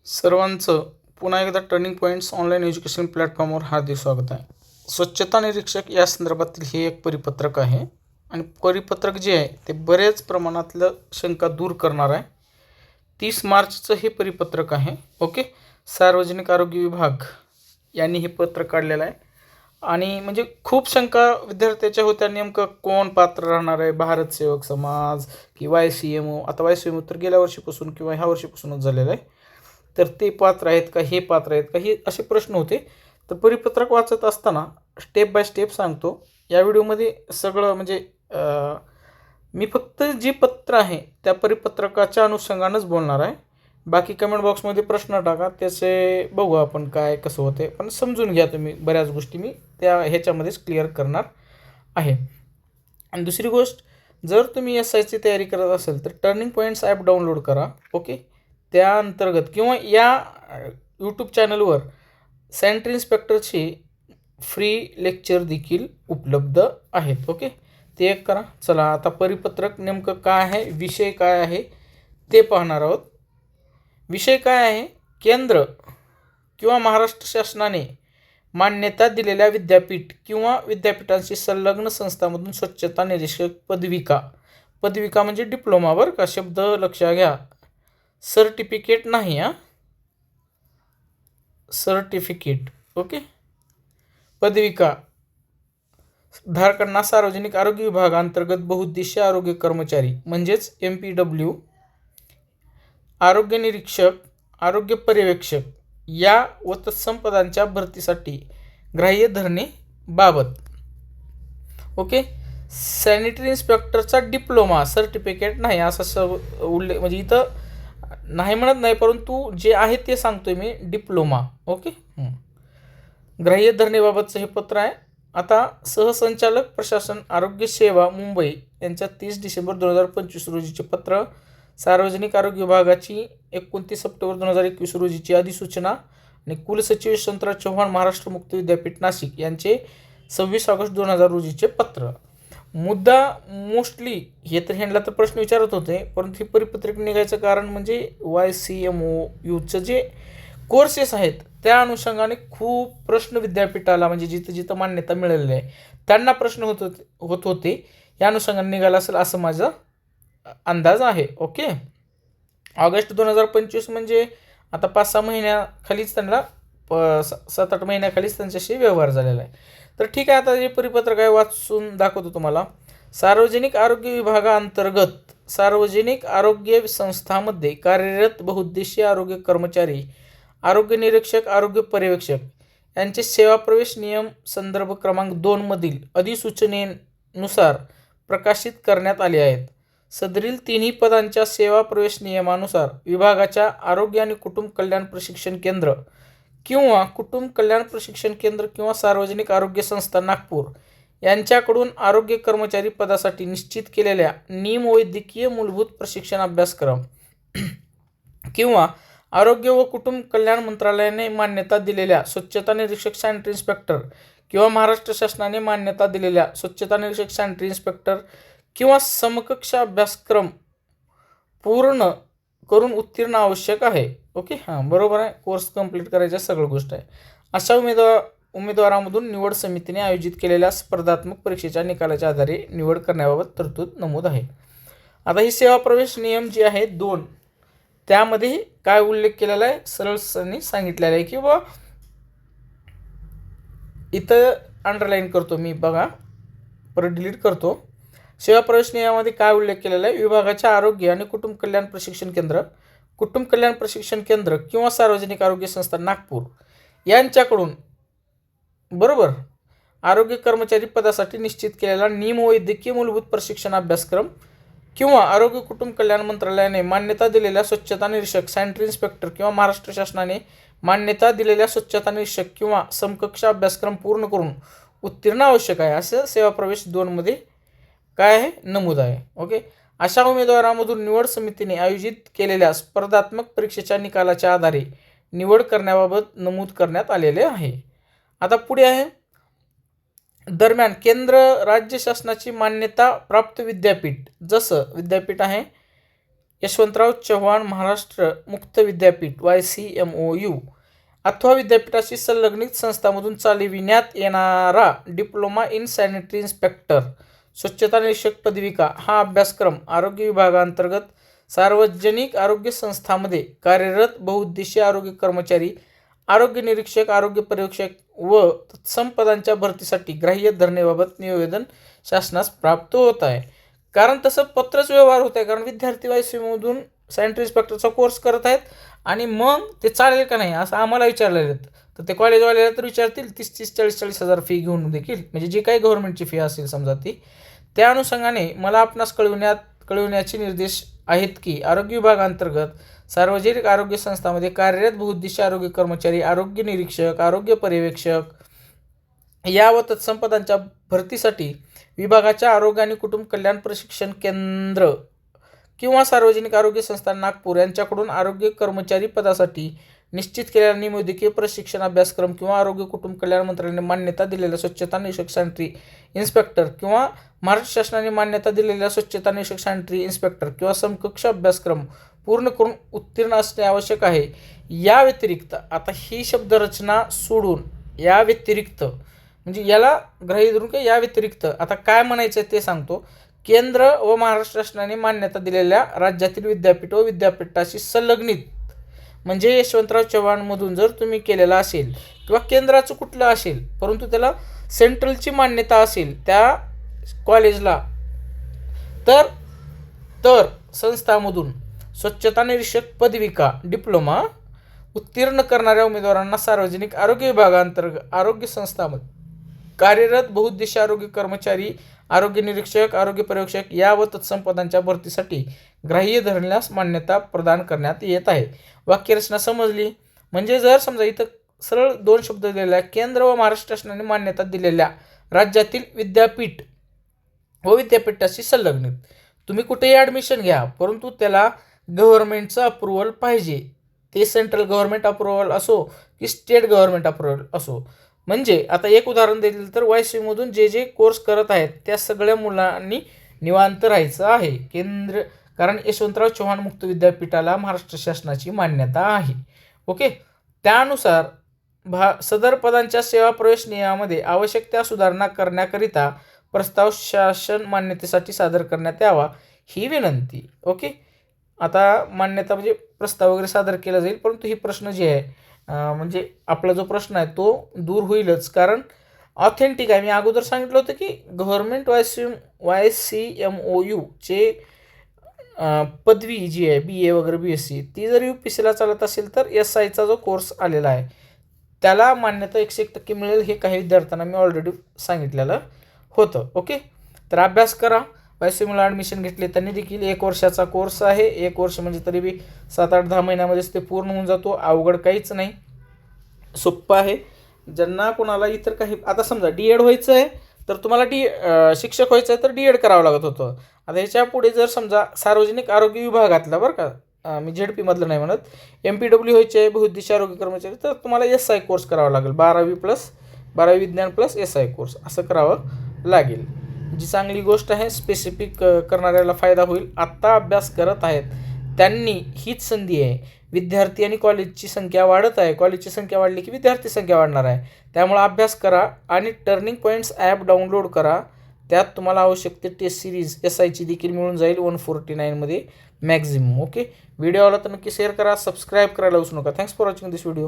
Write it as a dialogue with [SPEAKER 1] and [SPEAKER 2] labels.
[SPEAKER 1] सर्वांचं पुन्हा एकदा टर्निंग पॉईंट्स ऑनलाईन एज्युकेशन प्लॅटफॉर्मवर हार्दिक स्वागत आहे. स्वच्छता निरीक्षक या संदर्भातील हे एक परिपत्रक आहे आणि परिपत्रक जे आहे ते बरेच प्रमाणातलं शंका दूर करणार आहे. 30 मार्चचं हे परिपत्रक आहे. ओके, सार्वजनिक आरोग्य विभाग यांनी हे पत्र काढलेलं आहे आणि म्हणजे खूप शंका विद्यार्थ्याच्या होत्या, नेमकं कोण पात्र राहणार आहे, भारत सेवक समाज की YCMO. आता YCMO तर गेल्या वर्षीपासून किंवा ह्या वर्षीपासूनच झालेलं आहे, तर ते पात्र आहेत का, हे पात्र आहेत का, हे असे प्रश्न होते. तर परिपत्रक वाचत असताना स्टेप बाय स्टेप सांगतो या व्हिडिओमध्ये सगळं. म्हणजे मी फक्त जे पत्र आहे त्या परिपत्रकाच्या अनुषंगानंच बोलणार आहे. बाकी कमेंट बॉक्समध्ये प्रश्न टाका, त्याचे बघू आपण काय कसं होते, पण समजून घ्या तुम्ही. बऱ्याच गोष्टी मी त्या ह्याच्यामध्येच क्लिअर करणार आहे. आणि दुसरी गोष्ट, जर तुम्ही SIची तयारी करत असेल तर टर्निंग पॉईंट्स ॲप डाउनलोड करा. ओके, त्या अंतर्गत किंवा या यूट्यूब चॅनलवर सॅनिटरी इन्स्पेक्टरचे फ्री लेक्चर देखील उपलब्ध आहेत. ओके, ते एक करा. चला आता परिपत्रक नेमकं काय आहे, विषय काय आहे ते पाहणार आहोत. विषय काय आहे, केंद्र किंवा महाराष्ट्र शासनाने मान्यता दिलेल्या विद्यापीठ किंवा विद्यापीठांशी संलग्न संस्थांमधून स्वच्छता निरीक्षक पदविका म्हणजे डिप्लोमा, बरं का, शब्द लक्षात घ्या, सर्टिफिकेट नाही, सर्टिफिकेट. ओके, पदविका धारकांना सार्वजनिक आरोग्य विभागांतर्गत बहुउद्देशीय आरोग्य कर्मचारी म्हणजेच MPW, आरोग्य निरीक्षक, आरोग्य पर्यवेक्षक या व तत्सम पदांच्या भरतीसाठी ग्राह्य धरणे बाबत. ओके, सॅनिटरी इन्स्पेक्टरचा डिप्लोमा, सर्टिफिकेट नाही असा उल्लेख, म्हणजे इथं नाही म्हणत नाही, परंतु जे आहे ते सांगतोय मी, डिप्लोमा. ओके, ग्राह्य धरणेबाबतचं हे पत्र आहे. आता सहसंचालक प्रशासन आरोग्य सेवा मुंबई यांच्या 30 डिसेंबर 2025 रोजीचे पत्र, सार्वजनिक आरोग्य विभागाची 29 सप्टेंबर 2021 रोजीची अधिसूचना आणि कुलसचिव यशवंतराव चव्हाण महाराष्ट्र मुक्त विद्यापीठ नाशिक यांचे 26 ऑगस्ट 2000 रोजीचे पत्र. मुद्दा मोस्टली हे तर ह्यांना तर प्रश्न विचारत होते, परंतु हे परिपत्रक निघायचं कारण म्हणजे YCMO यूचं जे कोर्सेस आहेत त्या अनुषंगाने खूप प्रश्न विद्यापीठाला, म्हणजे जिथं जिथं मान्यता मिळालेली आहे त्यांना प्रश्न होत होते, या अनुषंगाने निघाला असेल असं माझा अंदाज आहे. ओके, ऑगस्ट 2025 म्हणजे आता 5-6 महिन्याखालीच त्यांना 7-8 महिन्याखालीच त्यांच्याशी व्यवहार झालेला आहे. तर ठीक आहे, आता हे परिपत्रक आहे वाचून दाखवतो तुम्हाला. सार्वजनिक आरोग्य विभागाअंतर्गत सार्वजनिक आरोग्य संस्थांमध्ये कार्यरत बहुउद्देशीय आरोग्य कर्मचारी, आरोग्य निरीक्षक, आरोग्य पर्यवेक्षक यांचे सेवा प्रवेश नियम संदर्भ क्रमांक 2 मधील अधिसूचनेनुसार प्रकाशित करण्यात आले आहेत. सदरील तिन्ही पदांच्या सेवा प्रवेश नियमानुसार विभागाच्या आरोग्य आणि कुटुंब कल्याण प्रशिक्षण केंद्र किंवा कुटुंब कल्याण प्रशिक्षण केंद्र किंवा सार्वजनिक आरोग्य संस्था नागपूर यांच्याकडून आरोग्य कर्मचारी पदासाठी निश्चित केलेल्या निमवैद्यकीय मूलभूत प्रशिक्षण अभ्यासक्रम किंवा आरोग्य व कुटुंब कल्याण मंत्रालयाने मान्यता दिलेल्या स्वच्छता निरीक्षक सॅनिटरी इन्स्पेक्टर किंवा महाराष्ट्र शासनाने मान्यता दिलेल्या स्वच्छता निरीक्षक सॅनिटरी इन्स्पेक्टर किंवा समकक्ष अभ्यासक्रम पूर्ण करून उत्तीर्ण आवश्यक आहे. ओके, बरोबर आहे, कोर्स कंप्लीट करायच्या सगळं गोष्ट आहे. अशा उमेदवारामधून निवड समितीने आयोजित केलेल्या स्पर्धात्मक परीक्षेच्या निकालाच्या आधारे निवड करण्याबाबत तरतूद नमूद आहे. आता ही सेवा प्रवेश नियम जे आहे 2, त्यामध्ये काय उल्लेख केलेला आहे सरळपणे सांगितलेलं आहे, किंवा इथं अंडरलाईन करतो मी, बघा, परत डिलीट करतो. सेवा प्रवेश नियमामध्ये काय उल्लेख केलेला आहे, विभागाच्या आरोग्य आणि कुटुंब कल्याण प्रशिक्षण केंद्र किंवा सार्वजनिक आरोग्य संस्था नागपूर यांच्याकडून, बरोबर, आरोग्य कर्मचारी पदासाठी निश्चित केलेला निमवैद्यकीय मूलभूत प्रशिक्षण अभ्यासक्रम किंवा आरोग्य कुटुंब कल्याण मंत्रालयाने मान्यता दिलेल्या स्वच्छता निरीक्षक सॅनिटरी इन्स्पेक्टर किंवा महाराष्ट्र शासनाने मान्यता दिलेल्या स्वच्छता निरीक्षक किंवा समकक्ष अभ्यासक्रम पूर्ण करून उत्तीर्ण आवश्यक आहे, असं सेवा प्रवेश 2 मध्ये काय आहे नमूद आहे. ओके, अशा उमेदवारामधून निवड समितीने आयोजित केलेल्या स्पर्धात्मक परीक्षेच्या निकालाच्या आधारे निवड करण्याबाबत नमूद करण्यात आलेले आहे. आता पुढे आहे, दरम्यान केंद्र राज्य शासनाची मान्यता प्राप्त विद्यापीठ, जसं विद्यापीठ आहे यशवंतराव चव्हाण महाराष्ट्र मुक्त विद्यापीठ YCMOU अथवा विद्यापीठाशी संलग्नित संस्थांमधून चालविण्यात येणारा डिप्लोमा इन सॅनिटरी इन्स्पेक्टर स्वच्छता निरीक्षक पदविका हा अभ्यासक्रम आरोग्य विभागांतर्गत सार्वजनिक आरोग्य संस्थांमध्ये कार्यरत बहुउद्देशीय आरोग्य कर्मचारी, आरोग्य निरीक्षक, आरोग्य पर्यवेक्षक व तत्सम पदांच्या भरतीसाठी ग्राह्य धरण्याबाबत निवेदन शासनास प्राप्त होत आहे. कारण तसं पत्रच व्यवहार होत आहे, कारण विद्यार्थी YCMOमधून सॅनिटरी इन्स्पेक्टरचा कोर्स करत आहेत आणि मग ते चालेल का नाही असं आम्हाला विचारलेलं आहे. तर ते कॉलेजवाल्याला तर विचारतील 30-30, 40-40 हजार फी घेऊन देखील, म्हणजे जी काही गव्हर्नमेंटची फी असेल समजा ती, त्या अनुषंगाने मला आपणास कळविण्याचे निर्देश आहेत की आरोग्य विभागांतर्गत सार्वजनिक आरोग्य संस्थांमध्ये कार्यरत बहुउद्देशीय आरोग्य कर्मचारी, आरोग्य निरीक्षक, आरोग्य पर्यवेक्षक या व तत्सम पदांच्या भरतीसाठी विभागाच्या आरोग्य आणि कुटुंब कल्याण प्रशिक्षण केंद्र किंवा सार्वजनिक आरोग्य संस्था नागपूर यांच्याकडून आरोग्य कर्मचारी पदासाठी निश्चित केलेला निमोदिकीय प्रशिक्षण अभ्यासक्रम किंवा आरोग्य कुटुंब कल्याण मंत्रालयाने मान्यता दिलेल्या स्वच्छता निरीक्षक सॅनिटरी इन्स्पेक्टर किंवा महाराष्ट्र शासनाने मान्यता दिलेल्या स्वच्छता निरीक्षक सॅनिटरी इन्स्पेक्टर किंवा समकक्ष अभ्यासक्रम पूर्ण करून उत्तीर्ण असणे आवश्यक आहे. या व्यतिरिक्त आता ही शब्दरचना सोडून या व्यतिरिक्त म्हणजे याला ग्राह्य धरून काय या व्यतिरिक्त आता काय म्हणायचं ते सांगतो. केंद्र व महाराष्ट्र शासनाने मान्यता दिलेल्या राज्यातील विद्यापीठ व विद्यापीठाशी संलग्नित म्हणजे यशवंतराव चव्हाणमधून जर तुम्ही केलेला असेल किंवा केंद्राचं कुठलं असेल परंतु त्याला सेंट्रलची मान्यता असेल त्या कॉलेजला तर संस्थामधून स्वच्छता निरीक्षक पदविका डिप्लोमा उत्तीर्ण करणाऱ्या उमेदवारांना सार्वजनिक आरोग्य विभागांतर्गत आरोग्य संस्थांमध्ये कार्यरत बहुउद्देशीय आरोग्य कर्मचारी, आरोग्य निरीक्षक, आरोग्य पर्यवेक्षक या व तत्सम पदांच्या भरतीसाठी ग्राह्य धरण्यास मान्यता प्रदान करण्यात येत आहे. वाक्यरचना समजली. म्हणजे जर समजा इथं सरळ 2 शब्द दिलेले आहे, केंद्र व महाराष्ट्र शासनाने मान्यता दिलेल्या राज्यातील विद्यापीठ व विद्यापीठाशी संलग्नित. तुम्ही कुठेही ॲडमिशन घ्या परंतु त्याला गव्हर्नमेंटचं अप्रुव्हल पाहिजे. ते सेंट्रल गव्हर्नमेंट अप्रुव्हल असो की स्टेट गव्हर्नमेंट अप्रुव्हल असो. म्हणजे आता एक उदाहरण दिलं तर YCMOमधून जे कोर्स करत आहेत त्या सगळ्या मुलांनी निवांत राहायचं आहे. कारण यशवंतराव चव्हाण मुक्त विद्यापीठाला महाराष्ट्र शासनाची मान्यता आहे. ओके. त्यानुसार सदर पदांच्या सेवा प्रवेश नियमामध्ये आवश्यक त्या सुधारणा करण्याकरिता प्रस्ताव शासन मान्यतेसाठी सादर करण्यात यावा ही विनंती. ओके. आता मान्यता म्हणजे प्रस्ताव वगैरे सादर केला जाईल परंतु ही प्रश्न जे आहे म्हणजे आपला जो प्रश्न आहे तो दूर होईलच, कारण ऑथेंटिक आहे. मी अगोदर सांगितलं होतं की गव्हर्नमेंट YCMOU चे पदवी जी आहे BA वगैरे BSc ती जर UPSCला चालत असेल तर SIचा जो कोर्स आलेला आहे त्याला मान्यता 101% मिळेल. हे काही विद्यार्थ्यांना मी ऑलरेडी सांगितलेलं होतं. ओके. तर अभ्यास करा. YCMOला ॲडमिशन घेतले त्यांनी देखील 1 वर्षाचा कोर्स आहे. 1 वर्ष म्हणजे तरी बी 7-8-10 महिन्यामध्येच ते पूर्ण होऊन जातो. अवघड काहीच नाही, सोप्पं आहे. ज्यांना कोणाला इतर काही आता समजा DED व्हायचं आहे तर तुम्हाला शिक्षक व्हायचं आहे तर DED करावं लागत होतं. आता ह्याच्या पुढे जर समजा सार्वजनिक आरोग्य विभागातला बरं का मी ZP मधलं नाही म्हणत MPW व्हायचे आहे बहुउद्देशीय आरोग्य कर्मचारी तर तुम्हाला SI कोर्स करावा लागेल. 12वी विज्ञान प्लस SI कोर्स असं करावं लागेल. जी चांगली गोष्ट आहे. स्पेसिफिक करणाऱ्याला फायदा होईल. आत्ता अभ्यास करत आहेत त्यांनी हीच संधी आहे. विद्यार्थी आणि कॉलेजची संख्या वाढत आहे. कॉलेजची संख्या वाढली की विद्यार्थी संख्या वाढणार आहे. त्यामुळे अभ्यास करा आणि टर्निंग पॉईंट्स ॲप डाउनलोड करा. त्यात तुम्हाला आवश्यक ते टेस्ट सिरीज SIची देखील मिळून जाईल 149मध्ये मॅक्झिमम. ओके. व्हिडिओला तर नक्की शेअर करा, सबस्क्राईब करायला विसरू नका. Thanks for watching this video.